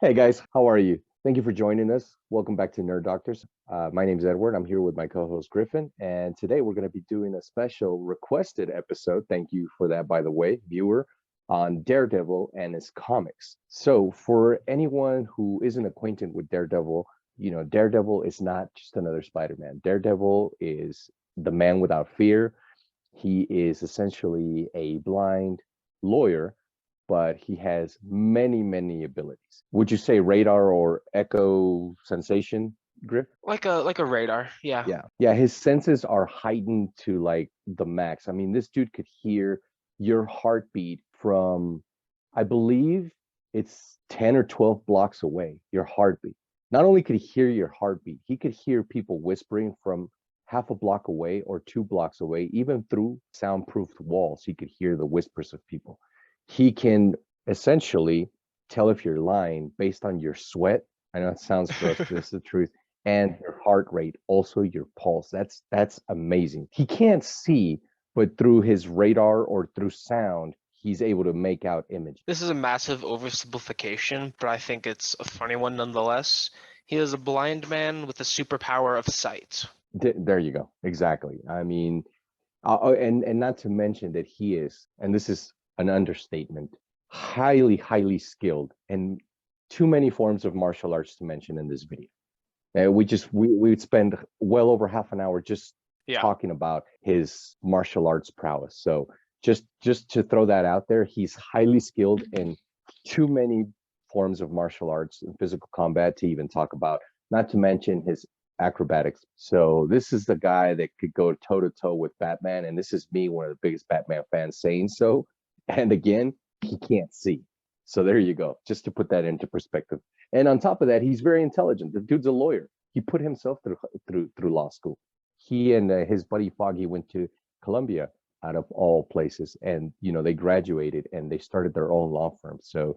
Hey guys, how are you? Thank you for joining us. Welcome back to Nerd Doctors. My name is Edward. I'm here with my co-host Griffin, and today we're going to be doing a special requested episode. Thank you for that, by the way, viewer, on Daredevil and his comics. So, for anyone who isn't acquainted with Daredevil, Daredevil is not just another Spider-Man. Daredevil is the man without fear. He is essentially a blind lawyer, but he has many, many abilities. Would you say radar or echo sensation, Griff? Like a radar, yeah. Yeah. Yeah, his senses are heightened to like the max. I mean, this dude could hear your heartbeat from, I believe it's 10 or 12 blocks away, your heartbeat. Not only could he hear your heartbeat, he could hear people whispering from half a block away or 2 blocks away, even through soundproofed walls. He could hear the whispers of people. He can essentially tell if you're lying based on your sweat. I know it sounds gross, but this is the truth, and your heart rate, also your pulse. That's amazing. He can't see, but through his radar or through sound, he's able to make out images. This is a massive oversimplification, but I think it's a funny one nonetheless. He is a blind man with the superpower of sight. There you go. Exactly. I mean, and not to mention that he is, and this is an understatement, highly, highly skilled, and too many forms of martial arts to mention in this video. We would spend well over half an hour just Yeah. talking about his martial arts prowess. So just to throw that out there, he's highly skilled in too many forms of martial arts and physical combat to even talk about, not to mention his acrobatics. So this is the guy that could go toe to toe with Batman, and this is me, one of the biggest Batman fans, saying so. And again, he can't see. So there you go, just to put that into perspective. And on top of that, he's very intelligent. The dude's a lawyer. He put himself through law school. He and his buddy Foggy went to Columbia, out of all places, and they graduated and they started their own law firm. So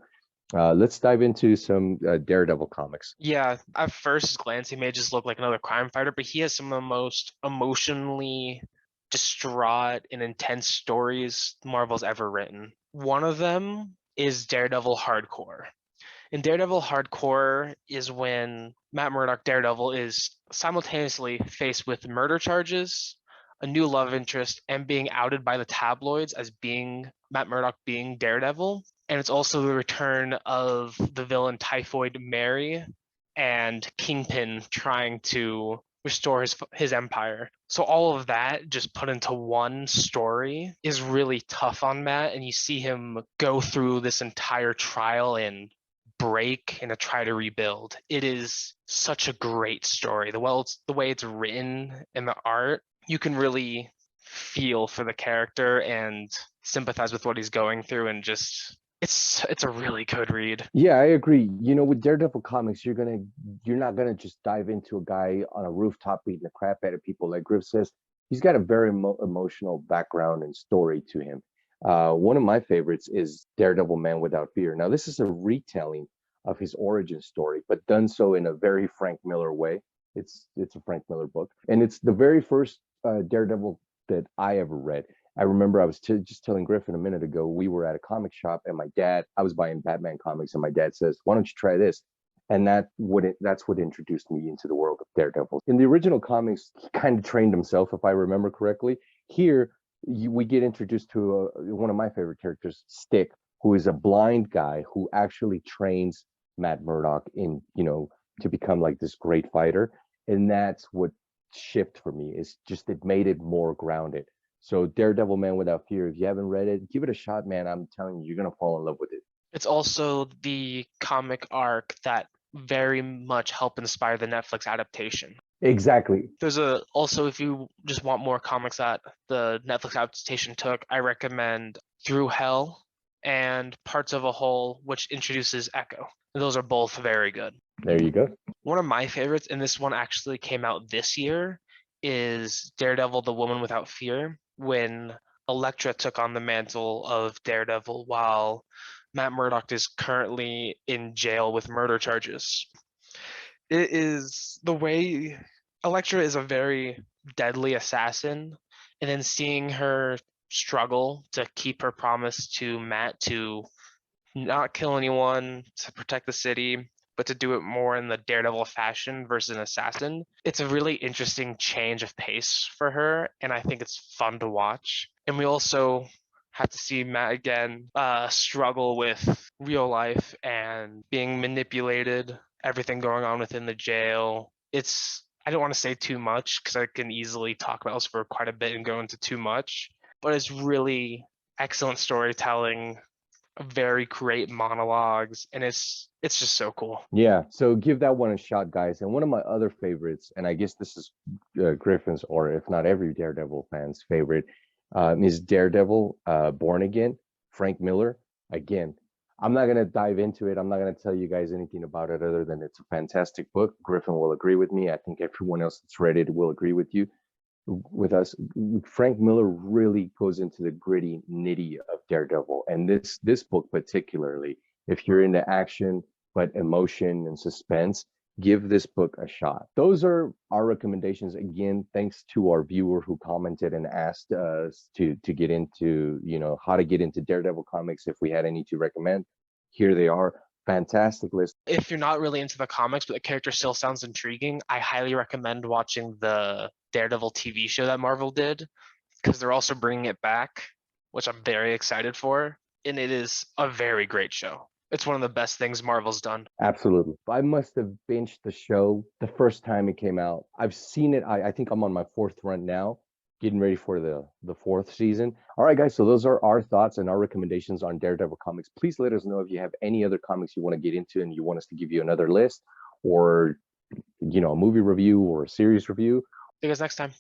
let's dive into some Daredevil comics. Yeah, at first glance, he may just look like another crime fighter, but he has some of the most emotionally distraught and intense stories Marvel's ever written. One of them is Daredevil Hardcore. In Daredevil Hardcore is when Matt Murdock, Daredevil, is simultaneously faced with murder charges, a new love interest, and being outed by the tabloids as being Matt Murdock being Daredevil. And it's also the return of the villain Typhoid Mary and Kingpin trying to restore his empire. So all of that just put into one story is really tough on Matt, and you see him go through this entire trial and break and to try to rebuild. It is such a great story. The way it's written and the art, you can really feel for the character and sympathize with what he's going through, and just it's a really good read. Yeah, I agree. With Daredevil comics, you're not gonna just dive into a guy on a rooftop beating the crap out of people. Like Griff says, he's got a very emotional background and story to him. One of my favorites is Daredevil Man Without Fear. Now, this is a retelling of his origin story, but done so in a very Frank Miller way. It's a Frank Miller book, and it's the very first Daredevil that I ever read. I remember I was just telling Griffin a minute ago, we were at a comic shop and I was buying Batman comics, and my dad says, "Why don't you try this?" And that's what introduced me into the world of Daredevil. In the original comics, he kind of trained himself, if I remember correctly. Here, we get introduced to one of my favorite characters, Stick, who is a blind guy who actually trains Matt Murdock to become like this great fighter. And that's what shift for me, is just it made it more grounded. So Daredevil Man Without Fear, if you haven't read it, give it a shot, man. I'm telling you, you're gonna fall in love with it. It's also the comic arc that very much helped inspire the Netflix adaptation. Exactly. There's also, if you just want more comics that the Netflix adaptation took, I recommend Through Hell and Parts of a Whole, which introduces Echo. Those are both very good. There you go. One of my favorites, and this one actually came out this year, is Daredevil, the Woman Without Fear, when Elektra took on the mantle of Daredevil while Matt Murdock is currently in jail with murder charges. It is the way Elektra is a very deadly assassin, and then seeing her struggle to keep her promise to Matt to not kill anyone, to protect the city, but to do it more in the Daredevil fashion versus an assassin. It's a really interesting change of pace for her, and I think it's fun to watch. And we also have to see Matt again struggle with real life and being manipulated, everything going on within the jail. I don't want to say too much because I can easily talk about this for quite a bit and go into too much, but it's really excellent storytelling, very great monologues, and it's just so cool. Yeah, so give that one a shot, guys. And one of my other favorites, and I guess this is Griffin's, or if not every Daredevil fan's favorite, is Daredevil Born Again, Frank Miller. Again, I'm not going to dive into it. I'm not going to tell you guys anything about it other than it's a fantastic book. Griffin will agree with me. I think everyone else that's read it will agree with us. Frank Miller really goes into the gritty nitty of Daredevil, and this book particularly, if you're into action but emotion and suspense, give this book a shot. Those are our recommendations. Again, thanks to our viewer who commented and asked us to get into, how to get into Daredevil comics if we had any to recommend. Here they are. Fantastic list. If you're not really into the comics, but the character still sounds intriguing, I highly recommend watching the Daredevil TV show that Marvel did, because they're also bringing it back, which I'm very excited for. And it is a very great show. It's one of the best things Marvel's done. Absolutely. I must have binged the show the first time it came out. I've seen it. I think I'm on my fourth run now, getting ready for the fourth season. All right, guys. So those are our thoughts and our recommendations on Daredevil comics. Please let us know if you have any other comics you want to get into and you want us to give you another list, or a movie review or a series review. See you guys next time.